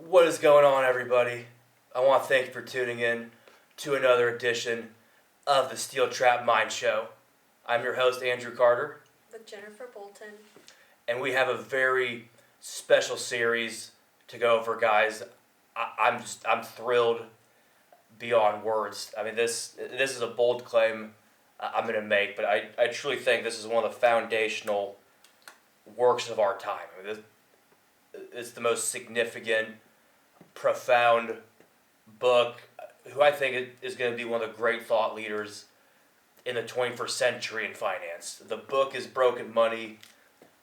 What is going on, everybody? I want to thank you for tuning in to another edition of the Steel Trap Mind Show. I'm your host, Andrew Carter. With Jennifer Bolton. And we have a very special series to go over, guys. I'm thrilled beyond words. I mean, this is a bold claim I'm going to make, but I truly think this is one of the foundational works of our time. I mean, it's the most significant, profound book, who I think is going to be one of the great thought leaders in the 21st century in finance. The book is Broken Money.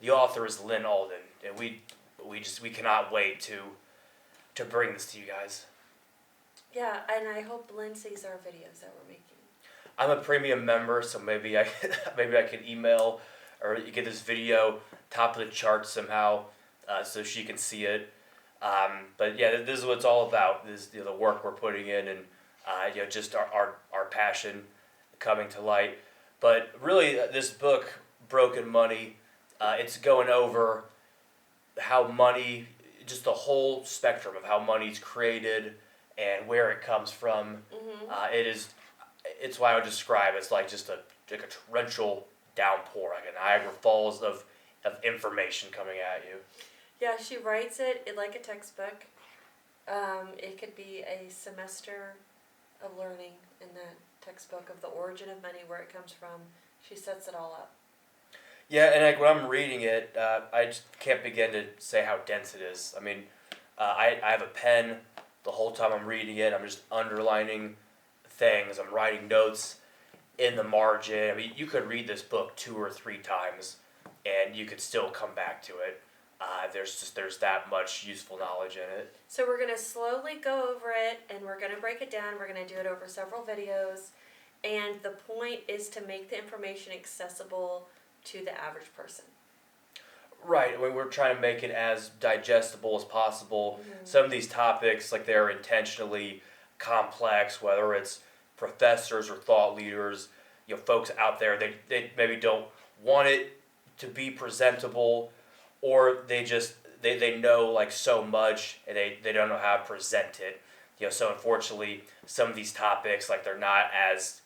The author is Lyn Alden, and we cannot wait to bring this to you guys. Yeah, and I hope Lyn sees our videos that we're making. I'm a premium member, so maybe I can email or get this video top of the chart somehow, so she can see it. But yeah, this is what it's all about. This is the work we're putting in, and just our passion coming to light. But really, this book, Broken Money, it's going over how money, just the whole spectrum of how money's created and where it comes from. Mm-hmm. It's what I would describe as like just a torrential downpour, like a Niagara Falls of information coming at you. Yeah, she writes it like a textbook. It could be a semester of learning in that textbook of the origin of money, where it comes from. She sets it all up. Yeah, and like when I'm reading it, I just can't begin to say how dense it is. I mean, I have a pen the whole time I'm reading it. I'm just underlining things. I'm writing notes in the margin. I mean, you could read this book 2 or 3 times, and you could still come back to it. There's that much useful knowledge in it. So we're gonna slowly go over it, and we're gonna break it down. We're gonna do it over several videos, and the point is to make the information accessible to the average person. Right. We're trying to make it as digestible as possible. Mm-hmm. Some of these topics, like, they're intentionally complex, whether it's professors or thought leaders, folks out there, they maybe don't want it to be presentable, or they know like so much and they don't know how to present it. So unfortunately, some of these topics, like, they're not as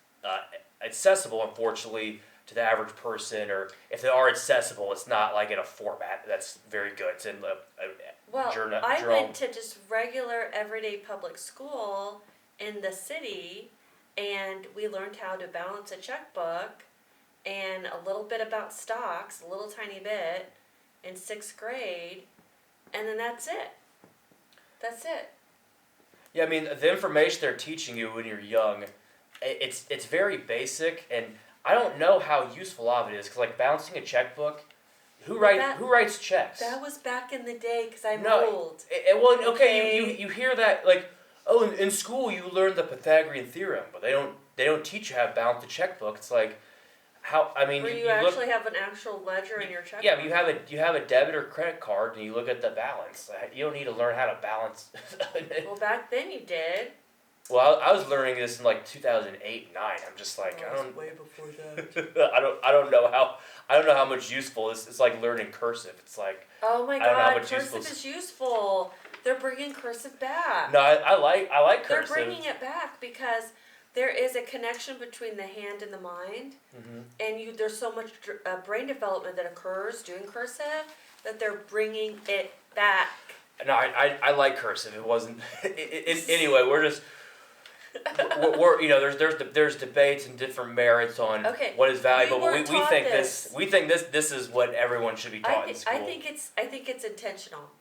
accessible, unfortunately, to the average person, or if they are accessible, it's not like in a format that's very good. It's in a journal. I went to just regular everyday public school in the city, and we learned how to balance a checkbook and a little bit about stocks, a little tiny bit, in 6th grade, and then that's it. That's it. Yeah, I mean, the information they're teaching you when you're young, it's very basic, and I don't know how useful of it is, because, like, balancing a checkbook, who writes checks? That was back in the day, because I'm old. You hear that, like, oh, in school you learn the Pythagorean theorem, but they don't teach you how to balance a checkbook. It's like, how, I mean, where you actually have an actual ledger in your checkbook. Yeah, but you have a debit or credit card, and you look at the balance. You don't need to learn how to balance. Well, back then you did. Well, I was learning this in like 2008, 9. I'm just like, way before that. I don't know how much useful it's like learning cursive. It's like, oh my God, cursive is useful. They're bringing cursive back. No, I like cursive. They're bringing it back because there is a connection between the hand and the mind, mm-hmm. and there's so much brain development that occurs doing cursive that they're bringing it back. No, I like cursive. It wasn't. Anyway, we're just. We're there's debates and different merits on what is valuable. We think this is what everyone should be taught in school. I think it's intentional.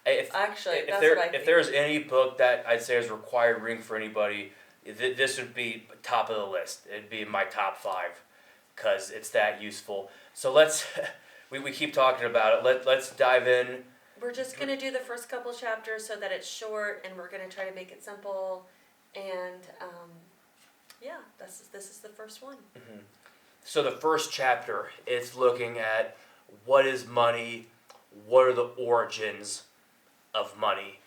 If there's any book that I'd say is required reading for anybody, this would be top of the list. It'd be in my top 5 because it's that useful. So let's we keep talking about it. Let's dive in. We're just gonna do the first couple chapters so that it's short, and we're gonna try to make it simple. And this is the first one. Mm-hmm. So the first chapter is looking at what is money, what are the origins of money.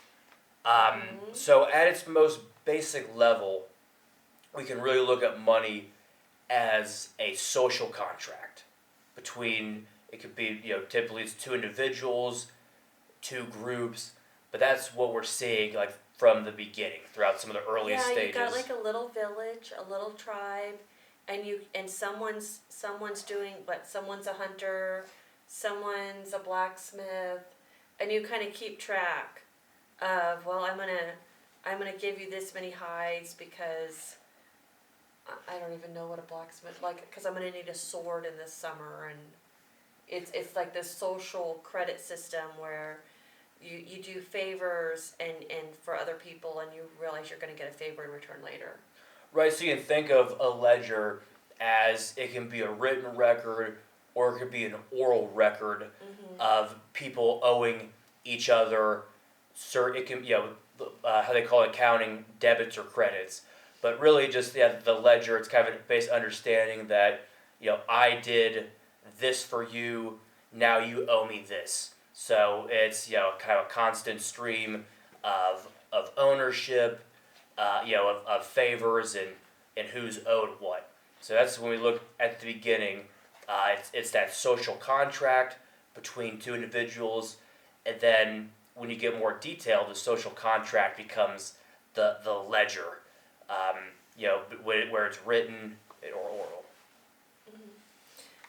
So at its most basic level, we can really look at money as a social contract between, it could be, typically it's 2 individuals, 2 groups, but that's what we're seeing like from the beginning throughout some of the earliest Yeah, stages. you got like a little village, a little tribe, and someone's doing what? Someone's a hunter, someone's a blacksmith, and you kind of keep track of, well, I'm gonna give you this many hides because I don't even know what a blacksmith like, because I'm gonna need a sword in this summer, and it's like this social credit system where you do favors and for other people, and you realize you're going to get a favor in return later. Right, so you can think of a ledger as it can be a written record or it could be an oral record of people owing each other. It can, how they call it, accounting, debits or credits. But really, just the ledger. It's kind of a base understanding that I did this for you. Now you owe me this. So it's kind of a constant stream of ownership, of favors and who's owed what. So that's when we look at the beginning. It's that social contract between two individuals, and then when you get more detailed, the social contract becomes the ledger, where it's written or oral.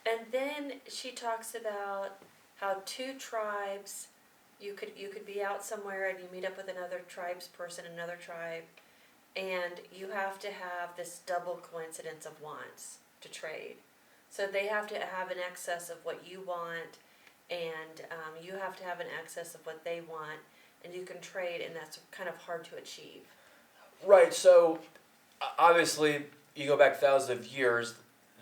And then she talks about how two tribes, you could be out somewhere and you meet up with another tribe's person, another tribe, and you have to have this double coincidence of wants to trade. So they have to have an excess of what you want, and you have to have an excess of what they want, and you can trade, and that's kind of hard to achieve. Right. So obviously, you go back thousands of years.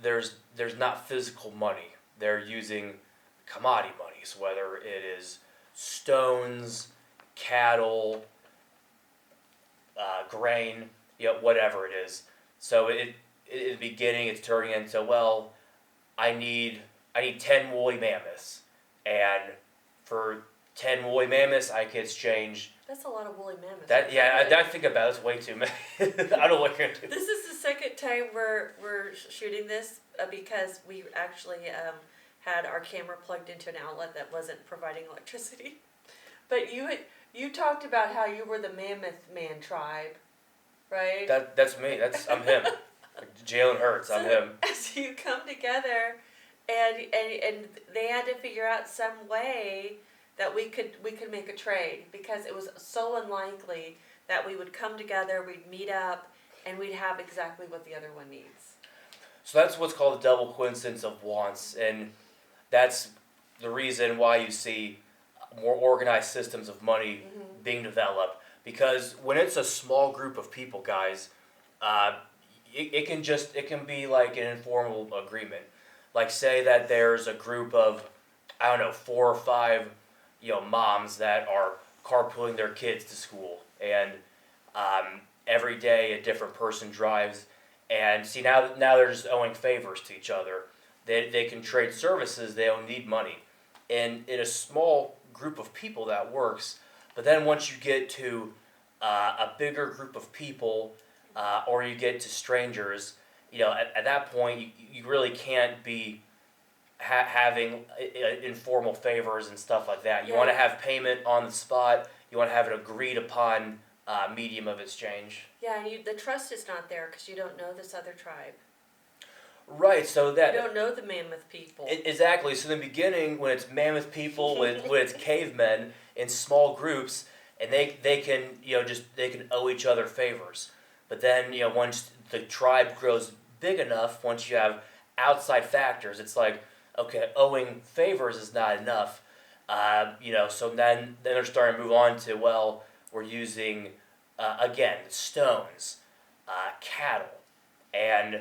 There's not physical money. They're using commodity monies, whether it is stones, cattle, grain, whatever it is. So in the beginning, it's turning into, well, I need 10 woolly mammoths, and for 10 woolly mammoths, I can exchange. That's a lot of woolly mammoths. I think about it, it's way too many. I don't know what you're gonna do. This is the second time we're shooting this because we actually had our camera plugged into an outlet that wasn't providing electricity. But you talked about how you were the Mammoth Man tribe, right? That's me. I'm him. Jalen Hurts. I'm him. So you come together, and they had to figure out some way that we could make a trade, because it was so unlikely that we would come together, we'd meet up, and we'd have exactly what the other one needs. So that's what's called the double coincidence of wants, and that's the reason why you see more organized systems of money being developed. Because when it's a small group of people, guys, it can be like an informal agreement. Like, say that there's a group of, I don't know, 4 or 5 moms that are carpooling their kids to school, and every day a different person drives, and see, now they're just owing favors to each other. They can trade services. They don't need money, and in a small group of people that works. But then once you get to a bigger group of people, or you get to strangers, at that point you really can't be having informal favors and stuff like that. You want to have payment on the spot. You want to have an agreed upon medium of exchange. Yeah, and the trust is not there because you don't know this other tribe. Right, so that... You don't know the Mammoth people. Exactly, so in the beginning, when it's Mammoth people, when it's cavemen in small groups, and they can, they can owe each other favors. But then, once the tribe grows big enough, once you have outside factors, it's like, okay, owing favors is not enough. So then they're starting to move on to, well, we're using, again, stones, cattle, and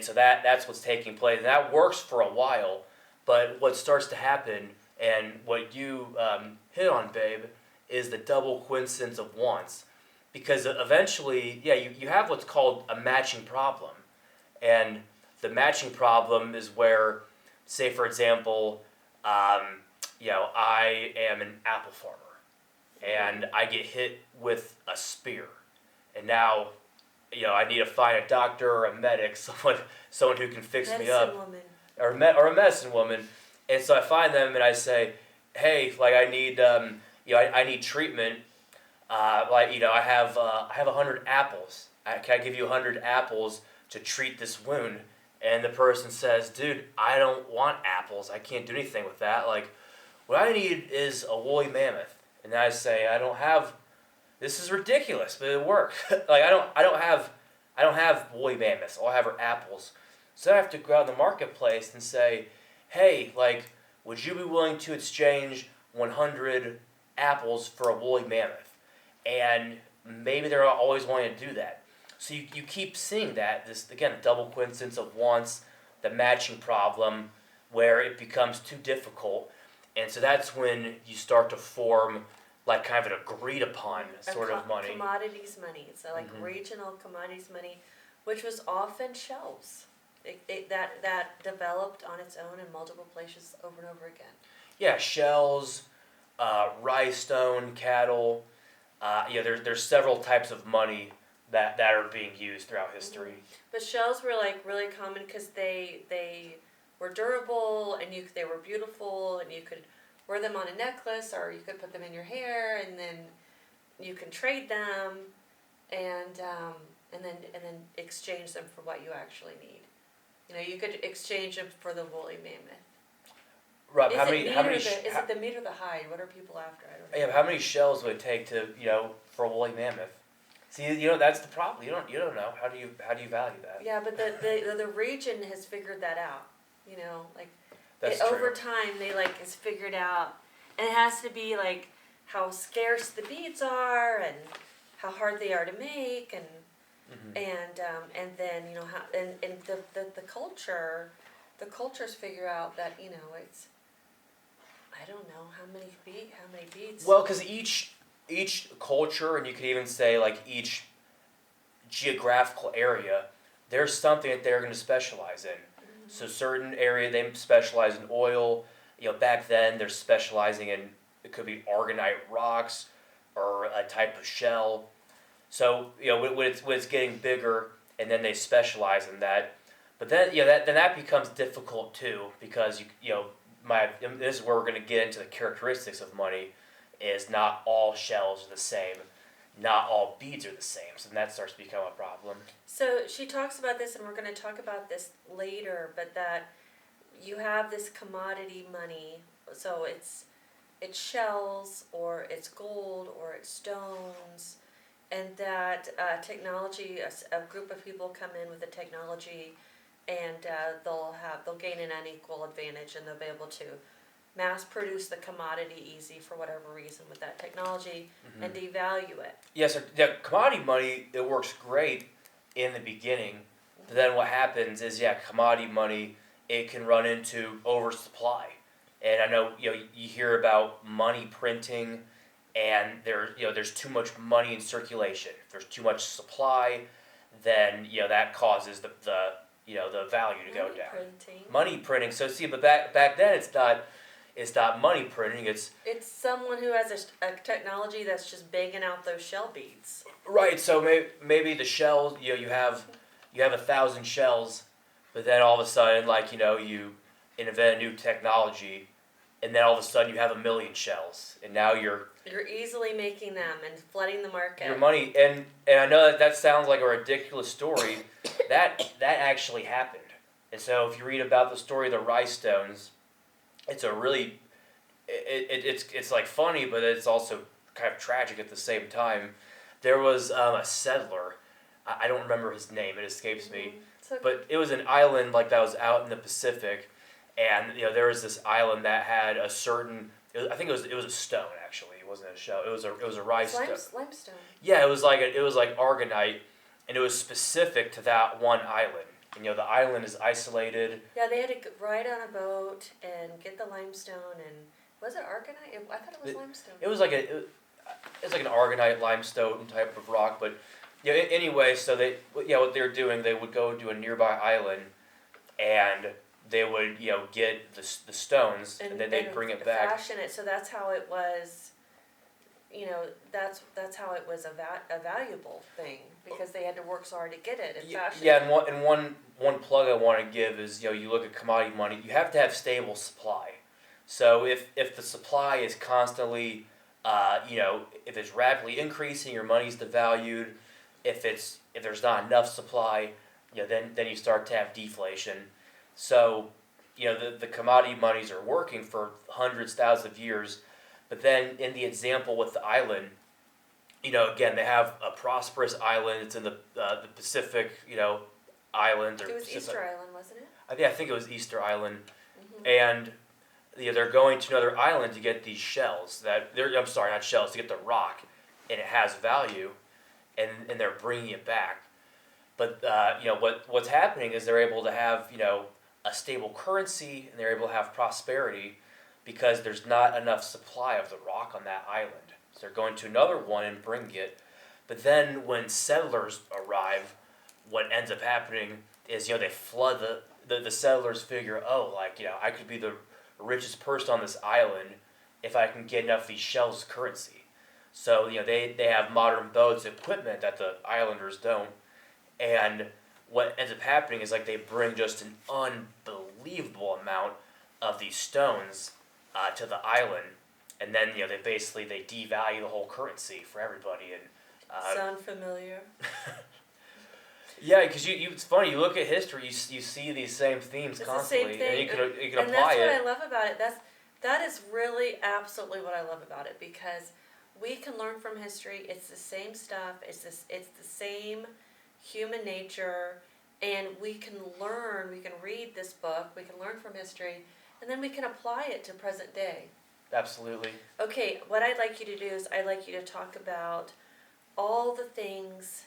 so that's what's taking place. And that works for a while, but what starts to happen, and what you hit on, babe, is the double coincidence of wants. Because eventually, you have what's called a matching problem. And the matching problem is where, say for example, I am an apple farmer, and I get hit with a spear, and now, I need to find a doctor or a medic, someone who can fix me up, woman. or a medicine woman, and so I find them and I say, hey, like I need I need treatment. I have 100 apples. Can I give you 100 apples to treat this wound? And the person says, dude, I don't want apples. I can't do anything with that. Like, what I need is a woolly mammoth. And I say, I don't have. This is ridiculous, but it worked. Like, I don't have woolly mammoths. All I have are apples. So I have to go out in the marketplace and say, hey, like, would you be willing to exchange 100 apples for a woolly mammoth? And maybe they're not always wanting to do that. So you keep seeing that, this, again, double coincidence of wants, the matching problem, where it becomes too difficult. And so that's when you start to form like kind of an agreed upon sort of money. Commodities money. So like regional commodities money, which was often shells. That developed on its own in multiple places over and over again. Yeah, shells, rhinestone, cattle. There's several types of money that are being used throughout history. But shells were like really common because they were durable and they were beautiful and you could wear them on a necklace or you could put them in your hair and then you can trade them and then exchange them for what you actually need. You could exchange them for the woolly mammoth. Right. Is it the meat or the hide? What are people after? I don't know. Yeah, but how many shells would it take to for a woolly mammoth? See, that's the problem. You don't know. How do you value that? Yeah, but the region has figured that out. That's true. Over time they has figured out, and it has to be like how scarce the beads are and how hard they are to make and then how and the cultures figure out that it's I don't know how many beads. Well, because each culture, and you could even say like each geographical area, there's something that they're going to specialize in. Mm-hmm. So certain area they specialize in oil. Back then they're specializing in, it could be aragonite rocks or a type of shell. So when it's getting bigger, and then they specialize in that. But then that becomes difficult too, because this is where we're going to get into the characteristics of money. Is not all shells are the same, not all beads are the same, so then that starts to become a problem. So she talks about this, and we're going to talk about this later, but that you have this commodity money, so it's shells, or it's gold, or it's stones, and that technology, a group of people come in with the technology, and they'll gain an unequal advantage, and they'll be able to mass produce the commodity easy for whatever reason with that technology and devalue it. Yes, commodity money, it works great in the beginning, but then what happens is, commodity money, it can run into oversupply. And I know, you hear about money printing, and there's too much money in circulation. If there's too much supply, then, that causes the value to go down. Money printing. So see, but back then it's not money printing. It's someone who has a technology that's just banging out those shell beads. Right. So maybe the shells. You have 1,000 shells, but then all of a sudden, you invent a new technology, and then all of a sudden you have 1,000,000 shells, and now you're easily making them and flooding the market. Your money, and I know that sounds like a ridiculous story. that actually happened. And so if you read about the story of the rhinestones, it's a really, it's like funny, but it's also kind of tragic at the same time. There was a settler, I don't remember his name, it escapes me, but it was an island that was out in the Pacific, and there was this island that had a certain, I think it was a stone actually, it wasn't a shell, it was a rhinestone. Limestone. Yeah, it was like aragonite, and it was specific to that one island. And the island is isolated. Yeah, they had to ride on a boat and get the limestone, and was it aragonite? I thought it was limestone. It was like an aragonite limestone type of rock, but anyway, so what they were doing, they would go to a nearby island, and they would get the stones, and then they'd bring it back. Fashion it, so that's how it was. That's how it was a valuable thing, because they had to work so hard to get it and fashion it. Yeah, and one plug I want to give is you look at commodity money, you have to have stable supply. So if the supply is constantly if it's rapidly increasing, your money's devalued. If there's not enough supply, then you start to have deflation. So, the commodity monies are working for hundreds, thousands of years, but then in the example with the island, again they have a prosperous island. It's in the Pacific, island or It was Pacific. Easter Island, wasn't it? I think it was Easter Island, Mm-hmm. and they're going to another island to get these shells I'm sorry, not shells, to get the rock, and it has value, and they're bringing it back. But what's happening is they're able to have a stable currency, and they're able to have prosperity because there's not enough supply of the rock on that island. So they're going to another one and bringing it. But then when settlers arrive, what ends up happening is they flood the settlers figure, I could be the richest person on this island if I can get enough of these shells as currency. So they have modern boats, equipment that the islanders don't, and what ends up happening is they bring just an unbelievable amount of these stones to the island, and then they devalue the whole currency for everybody. And Sound familiar? yeah, because it's funny. You look at history, you see these same themes It's constantly, the same thing, and you can and apply that's what it. I love about it. That is really absolutely what I love about it, because we can learn from history. It's the same stuff. It's the same human nature, and we can learn. We can read this book. We can learn from history, and then we can apply it to present day. Absolutely. Okay, what I'd like you to do is I'd like you to talk about all the things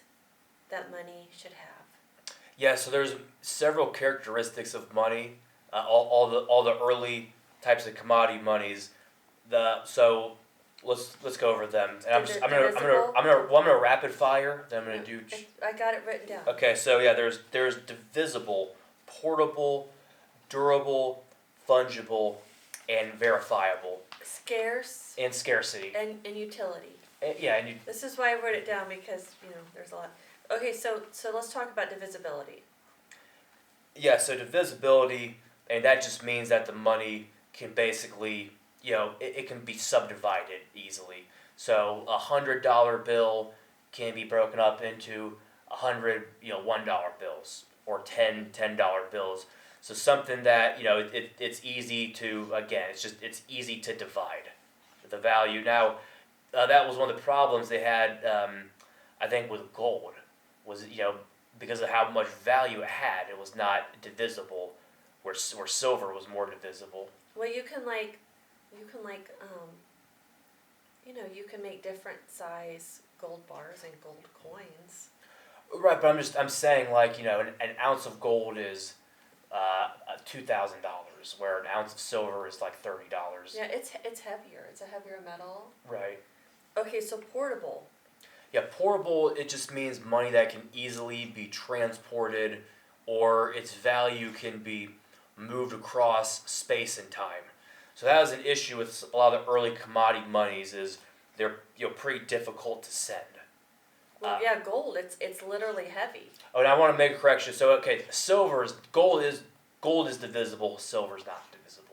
that money should have. Yeah, so there's several characteristics of money. All the early types of commodity monies. So let's go over them. And I'm gonna rapid fire. Then I'm gonna do. I got it written down. Okay, so yeah, there's divisible, portable, durable, fungible, and verifiable. Scarce. And scarcity. And utility. And This is why I wrote it down, because there's a lot. Okay, so let's talk about divisibility. Yeah, so divisibility, and that just means that the money can basically, it can be subdivided easily. So $100 bill can be broken up into 100, $1 bills, or 10 $10 bills. So something that it's easy to, again, it's easy to divide the value. Now, that was one of the problems they had, I think, with gold, was because of how much value it had, it was not divisible, where silver was more divisible. Well, you can you can make different size gold bars and gold coins. Right, but I'm saying an ounce of gold is $2,000, where an ounce of silver is $30. Yeah, it's heavier. It's a heavier metal. Right. Okay, so portable. Yeah, portable, it just means money that can easily be transported, or its value can be moved across space and time. So that was an issue with a lot of the early commodity monies, is they're pretty difficult to send. Well, yeah, gold. It's literally heavy. Oh, and I want to make a correction. So, okay, gold is divisible. Silver's not divisible.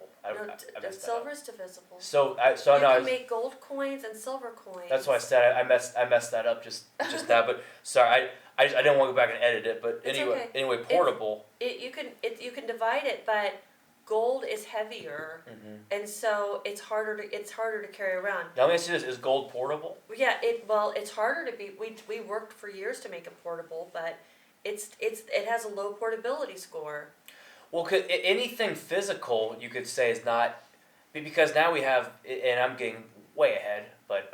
Silver's divisible. So You can make gold coins and silver coins. That's why I said I messed that up just now. But sorry, I didn't want to go back and edit it. But It's anyway, okay. anyway, portable. You can divide it, but gold is heavier, and so it's harder to carry around. Now let me ask you this: is gold portable? Yeah, it's harder to be. We worked for years to make it portable, but it has a low portability score. Well, anything physical you could say is not, because now we have, and I'm getting way ahead, but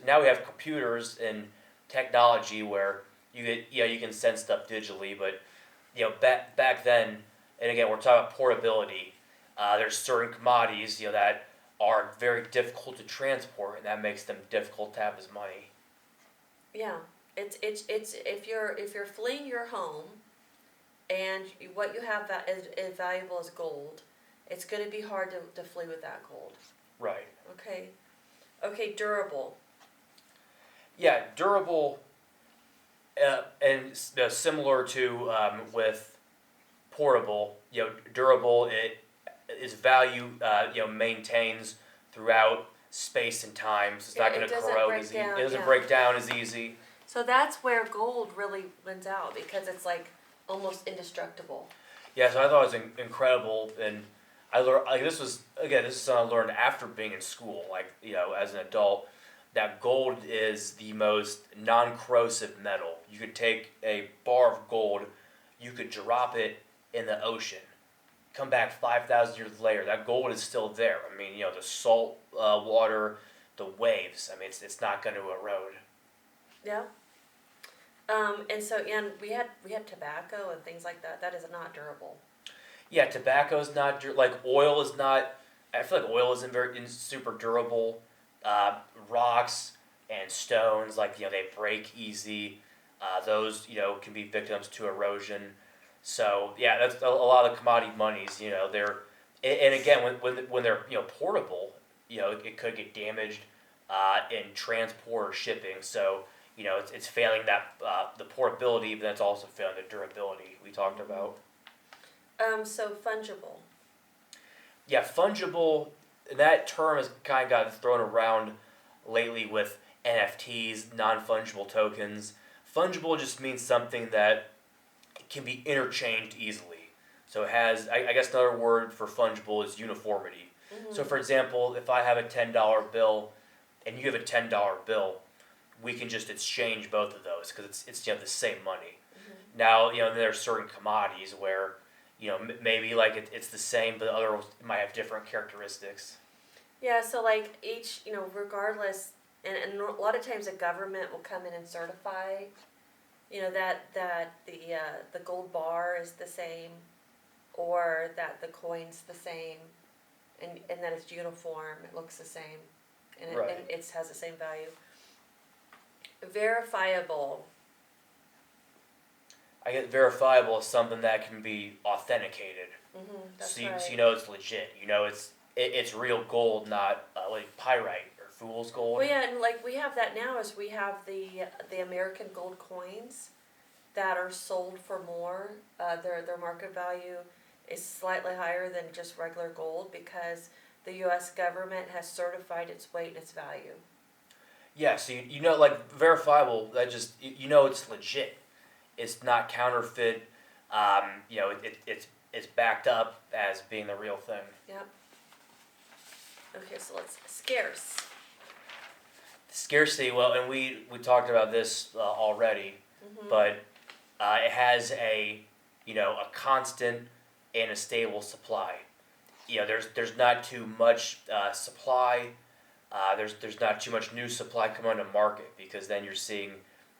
now we have computers and technology where you can send stuff digitally, but back then, and again we're talking about portability. There's certain commodities that are very difficult to transport, and that makes them difficult to have as money. Yeah, it's if you're fleeing your home, and what you have is valuable as gold, it's going to be hard to flee with that gold. Right. Okay, durable. Yeah, durable, and similar to with portable. Durable. Its value maintains throughout space and time, so it's Yeah, not it going to doesn't corrode break as down, it doesn't yeah. break down as easy. So that's where gold really wins out because it's like almost indestructible. Yeah, so I thought it was incredible, and I learned like this is something I learned after being in school, like as an adult, that gold is the most non-corrosive metal. You could take a bar of gold, you could drop it in the ocean, come back 5,000 years later, that gold is still there. I mean, the salt water, the waves. I mean, it's not going to erode. Yeah. And so and we had tobacco and things like that. That is not durable. Yeah, tobacco's not like oil is not. I feel like oil isn't super durable. Rocks and stones, like they break easy. Those can be victims to erosion. So yeah, that's a lot of commodity monies. They're and again when they're portable, it could get damaged in transport or shipping. So it's failing that the portability, but that's also failing the durability we talked about. So fungible. Yeah, fungible. That term has kind of gotten thrown around lately with NFTs, non-fungible tokens. Fungible just means something that can be interchanged easily. So it has, I guess another word for fungible is uniformity. Mm-hmm. So for example, if I have a $10 bill and you have a $10 bill, we can just exchange both of those because it's the same money. Mm-hmm. Now, there are certain commodities where maybe like it's the same, but others might have different characteristics. Yeah, so like each, regardless, and a lot of times the government will come in and certify, that the gold bar is the same, or that the coin's the same, and that it's uniform, it looks the same, and Right. it has the same value. Verifiable. I get verifiable is something that can be authenticated. Mm-hmm, that's So right. so it's legit. It's real gold, not like pyrite or fool's gold. Well, yeah, and like we have that now is we have the American gold coins that are sold for more. Their market value is slightly higher than just regular gold because the U.S. government has certified its weight and its value. Yeah, so like verifiable. That just it's legit. It's not counterfeit. It's backed up as being the real thing. Yep. Okay, so let's scarce. Scarcity. Well, and we talked about this already, Mm-hmm. but it has a constant and a stable supply. There's not too much supply. There's not too much new supply coming on the market because then you're seeing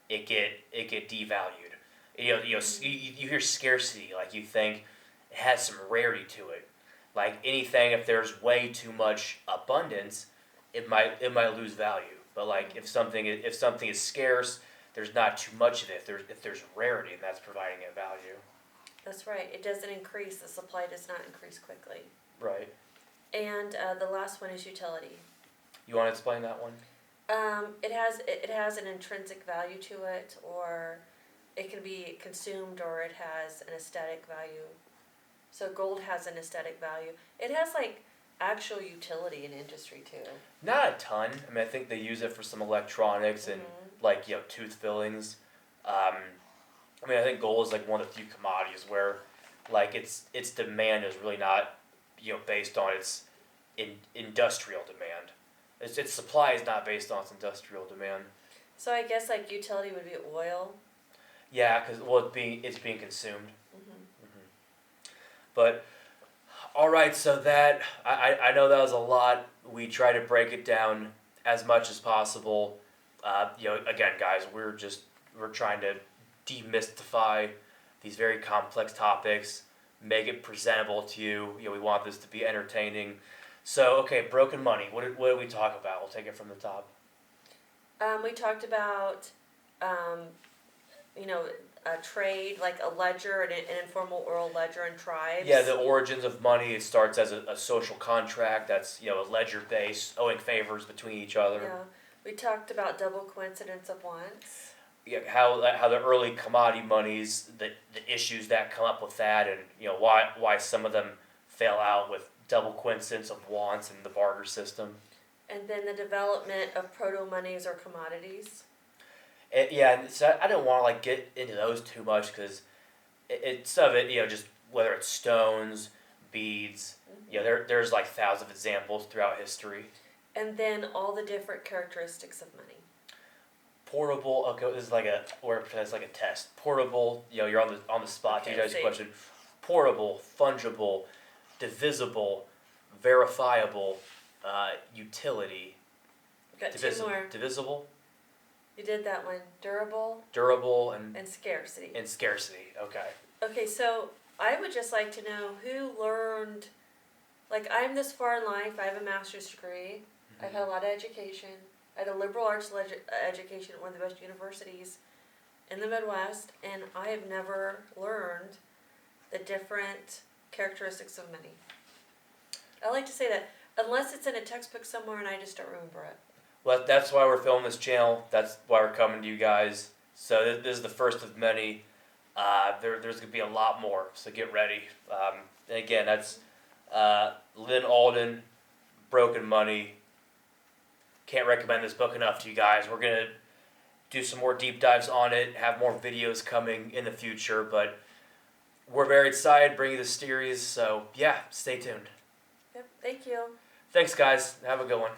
it get devalued. You hear scarcity, like you think it has some rarity to it. Like anything, if there's way too much abundance, it might lose value. But like if something is scarce, there's not too much of it. If there's rarity, and that's providing it value. That's right. It doesn't increase. The supply does not increase quickly. Right. And the last one is utility. You want to explain that one? It has an intrinsic value to it, or it can be consumed, or it has an aesthetic value. So gold has an aesthetic value. It has like actual utility in industry too. Not a ton. I mean, I think they use it for some electronics and like tooth fillings. I mean, I think gold is like one of the few commodities where like its demand is really not based on its industrial demand. Its supply is not based on its industrial demand. So I guess like utility would be oil. Yeah, because it's being consumed. Mm-hmm. But all right, so that I know that was a lot. We try to break it down as much as possible. Again, guys, we're trying to demystify these very complex topics, make it presentable to you. We want this to be entertaining. So, okay, broken money. What did we talk about? We'll take it from the top. We talked about, a trade, like a ledger, an informal oral ledger in tribes. Yeah, the origins of money. It starts as a social contract that's a ledger based, owing favors between each other. Yeah, we talked about double coincidence of wants. Yeah, how the early commodity monies, the issues that come up with that, and why some of them fail out with double coincidence of wants and the barter system. And then the development of proto-monies or commodities. Yeah, and so I don't want to like get into those too much because some of it, just whether it's stones, beads, there's like thousands of examples throughout history. And then all the different characteristics of money. Portable. Okay, this is like it's like a test. Portable. You're on the spot. Okay, You guys same. question. Portable, fungible, divisible, verifiable, utility. We've got two more. Divisible, You did that one. Durable durable, and scarcity. and scarcity. Okay. Okay, so I would just like to know who learned, like I'm this far in life, I have a master's degree, I've had a lot of education, I had a liberal arts education at one of the best universities in the Midwest, and I have never learned the different characteristics of money. I like to say that, unless it's in a textbook somewhere and I just don't remember it. Well, that's why we're filming this channel. That's why we're coming to you guys. So this is the first of many. There's going to be a lot more, so get ready. And again, that's Lyn Alden, Broken Money. Can't recommend this book enough to you guys. We're going to do some more deep dives on it, have more videos coming in the future, but we're very excited bringing this series, so yeah, stay tuned. Yep, thank you. Thanks, guys. Have a good one.